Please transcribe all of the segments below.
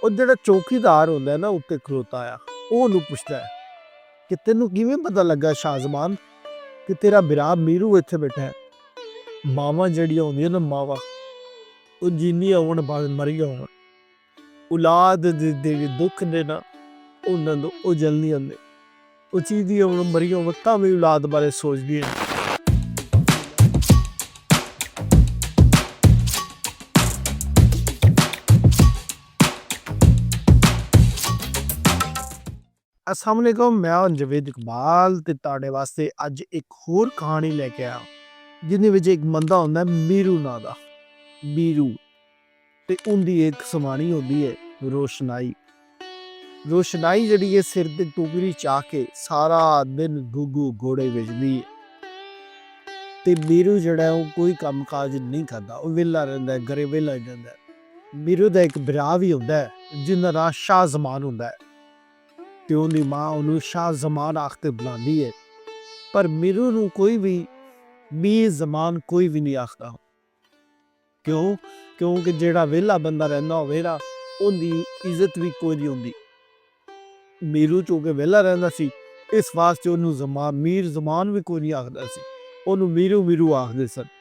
ਉਹ ਜਿਹੜਾ ਚੌਕੀਦਾਰ ਹੁੰਦਾ ਹੈ ਨਾ ਉੱਤੇ ਖਲੋਤਾ ਆ, ਉਹ ਉਹਨੂੰ ਪੁੱਛਦਾ ਹੈ ਕਿ ਤੈਨੂੰ ਕਿਵੇਂ ਪਤਾ ਲੱਗਾ ਸ਼ਾਹਜ਼ਮਾਨ ਕਿ ਤੇਰਾ ਭਰਾ ਮੀਰੂ ਇੱਥੇ ਬੈਠਾ ਹੈ। ਮਾਵਾਂ ਜਿਹੜੀਆਂ ਹੁੰਦੀਆਂ ਨਾ ਮਾਵਾਂ, ਉਹ ਜਿੰਨੀਆਂ ਹੋਣ ਭਾਵੇਂ ਮਰੀਆਂ ਹੋਣ, ਔਲਾਦ ਦੇ ਦੁੱਖ ਦੇ ਨਾ ਉਹਨਾਂ ਨੂੰ ਉਹ ਜਲ ਨਹੀਂ ਆਉਂਦੇ। ਉਹ ਚੀਜ਼ ਦੀਆਂ ਹੁਣ ਮਰੀਆਂ ਹੋਣ ਤਾਂ ਵੀ ਔਲਾਦ ਬਾਰੇ ਸੋਚਦੀਆਂ ਨੇ। अस्सलाम वालेकुम, मैं हूं जवेद इकबाल ते तुहाडे वास्ते अज एक होर कहानी लेके आया जिहदे विच एक बंदा हुंदा है मीरू नां दा। मीरू ते उंदी एक समानी होंदी है रोशनाई। रोशनाई जिहड़ी है सिर ते टोकरी चा के सारा दिन गुगू घोड़े बेचदी है ते मीरू जिहड़ा है कोई काम काज नहीं करदा, वो वेला रहिंदा है, घरे वेला रहिंदा है। मीरू दा एक भरा भी हुंदा है जिहदा नां शाहजमान हुंदा है ते उहदी मां उहनूं शाहजमान आख के बुलांदी है, पर मीरू नूं कोई भी मीर जमान कोई भी नहीं आखदा। क्यों? क्योंकि जेड़ा वेला बंदा रहिंदा होवे ना उहदी इज्जत भी कोई नहीं हुंदी। मीरू चूंकि वेला रहिंदा सी इस वास्ते उहनूं जमान मीर जमान भी कोई नहीं आखदा सी, उहनूं मीरू मीरू आखदे सन।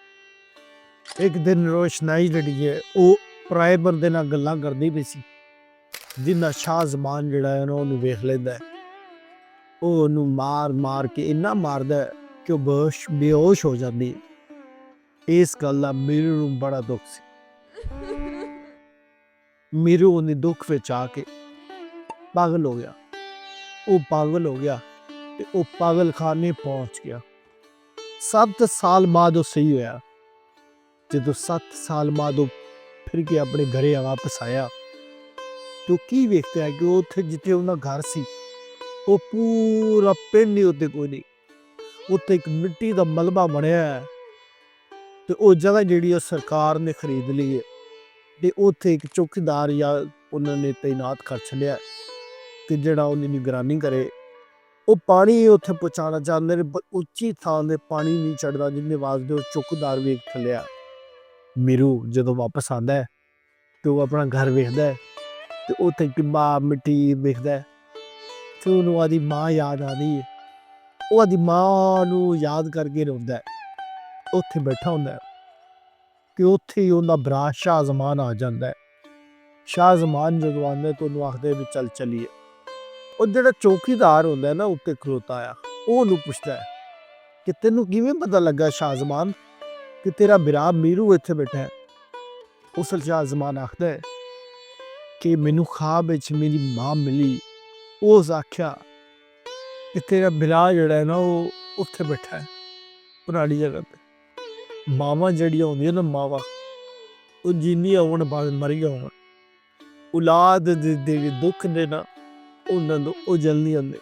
एक दिन रोशनाई जिहड़ी है ओह पराए बंदे नाल गल्लां करदी पई सी, जिन्ना शाहजमान जिहड़ा है ना उहनूं वेख लैंदा है। ओह उहनूं मार मार के इन्ना मारदा है कि ओह बेहोश हो जांदी है। इस गल दा मीरू नूं बड़ा दुख सी। मीरू उहदे दुख विच आके पागल हो गया। ओह पागल हो गया ते ओह पागलखाने पहुंच गया। 7 साल बाद ओह सही होया। जदों 7 साल बाद ओह फिर के अपने घरे वापस आया तो की वेखता है कि उत्थे जिथे उन्हें घर सी वो पूरा पिंड ही उत्ते कोई नहीं। उत्ते एक मिट्टी का मलबा बनया है तो वो जगह जिहड़ी सरकार ने खरीद ली है ते उत्थे एक चौकीदार या उन्होंने तैनात कर छड़िया ते जिहड़ा उहदी निगरानी करे। वो पानी उत्थे पहुँचाना चाहते हैं पर उच्ची थां ते पानी नहीं चढ़ता, जिन्हें वास्ते वो चौकीदार वेख थल्लिया। मीरू जदों वापस आंदा है तो वो अपना घर वेखदा है ते उत्थे टिब्बा मिट्टी वेखदा है ते उहनूं आदी मां याद आती है। वो आदी मां नूं याद करके रोंदा है। उत्थे बैठा हुंदा है कि उत्थे ही उहदा भरा शाहजमान आ जांदा है। शाहजमान जदों आंदा तो उहनूं आखदे भी चल चलीए। ਉਹ ਜਿਹੜਾ ਚੌਕੀਦਾਰ ਹੁੰਦਾ ਹੈ ਨਾ ਉੱਤੇ ਖਲੋਤਾ ਆ, ਉਹ ਉਹਨੂੰ ਪੁੱਛਦਾ ਹੈ ਕਿ ਤੈਨੂੰ ਕਿਵੇਂ ਪਤਾ ਲੱਗਾ ਸ਼ਾਹਜ਼ਮਾਨ ਕਿ ਤੇਰਾ ਭਰਾ ਮੀਰੂ ਇੱਥੇ ਬੈਠਾ ਹੈ। ਉਸ ਸ਼ਾਹਜ਼ਮਾਨ ਆਖਦਾ ਹੈ ਕਿ ਮੈਨੂੰ ਖਾਬ ਵਿੱਚ ਮੇਰੀ ਮਾਂ ਮਿਲੀ, ਉਸ ਆਖਿਆ ਕਿ ਤੇਰਾ ਭਰਾ ਜਿਹੜਾ ਹੈ ਨਾ ਉਹ ਉੱਥੇ ਬੈਠਾ ਹੈ ਪੁਰਾਣੀ ਜਗ੍ਹਾ ਤੇ। ਮਾਵਾਂ ਜਿਹੜੀਆਂ ਹੁੰਦੀਆਂ ਨਾ ਮਾਵਾਂ, ਉਹ ਜਿੰਨੀਆਂ ਹੋਣ ਭਾਵੇਂ ਮਰੀਆਂ ਹੋਣ, ਔਲਾਦ ਦੇ ਦੁੱਖ ਦੇ ਨਾ ਉਹਨਾਂ ਨੂੰ ਉਹ ਜਲ ਨਹੀਂ ਆਉਂਦੇ।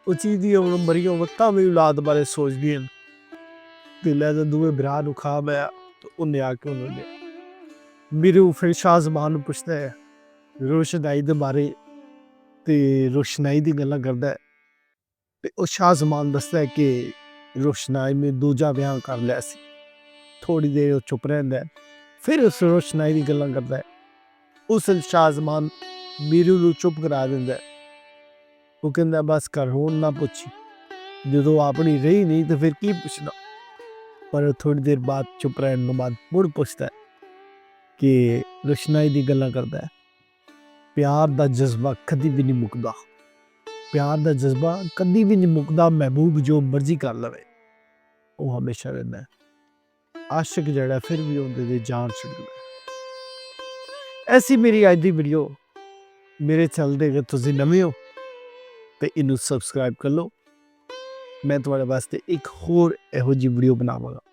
ਉਹ ਚੀਜ਼ ਦੀਆਂ ਹੁਣ ਮਰੀਆਂ ਹੋਣ ਤਾਂ ਵੀ ਔਲਾਦ ਬਾਰੇ ਸੋਚਦੀਆਂ ਨੇ। ਤੇ ਲੈ ਤਾਂ ਦੋਵੇਂ ਭਰਾ ਨੂੰ ਖਾਬ ਆਇਆ ਤਾਂ ਉਹਨੇ ਆ ਕੇ ਉਹਨੂੰ ਲਿਆ। ਮੀਰੂ ਫਿਰ ਸ਼ਾਹਜ਼ਮਾਨ ਨੂੰ ਪੁੱਛਦਾ ਹੈ रोशनाई दे बारे ते रोशनाई दी गल्लां करदा है ते ओ शाहजमान दसदा है कि रोशनाई में दूजा ब्याह कर लिया सी। थोड़ी देर ओ चुप रहिंदा है, फिर उस रोशनाई दी गल्लां करदा है। उस शाहजमान मीरू नूं चुप करा दिंदा है। वो कहंदा बस कर हुण ना पुछी, जदों अपनी रही नहीं तो फिर की पुछना। पर थोड़ी देर बाद चुप रहने तो बाद मुड़ पुछदा है कि रोशनाई दी गल्लां करदा है। प्यार दा जज्बा कदी भी नहीं मुकदा। प्यार दा जज्बा कदी भी नहीं मुकदा। महबूब जो मर्जी कर लवे वो हमेशा रहिंदा है। आशिक जिहड़ा फिर भी उहदे ते जान छड्डदा। ऐसी मेरी अज दी वीडियो। मेरे चैनल ते अगर तुसीं नवें हो तो इनू सबसक्राइब कर लो। मैं तुहाडे वास्ते एक होर इहो जी वीडियो बनावांगा।